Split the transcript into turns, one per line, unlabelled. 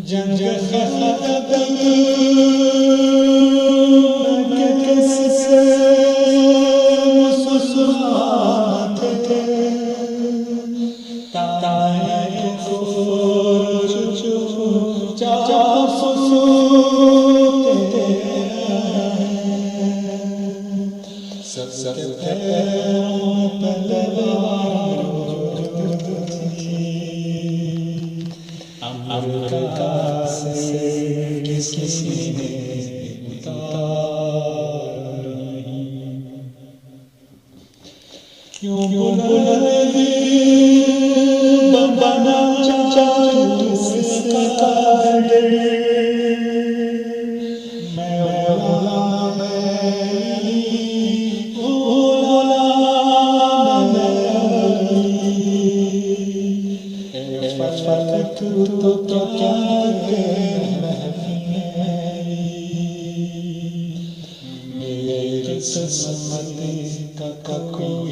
جنگ ختم کس سے مسلسلاتے تھے تائے کفر جاسوستے سب کے پیروں تلوار امریکہ سے کسی نے اتاری کیوں بلندی بنا جس کا ڈر میں غلام تو کیا میری قسمت کا کوئی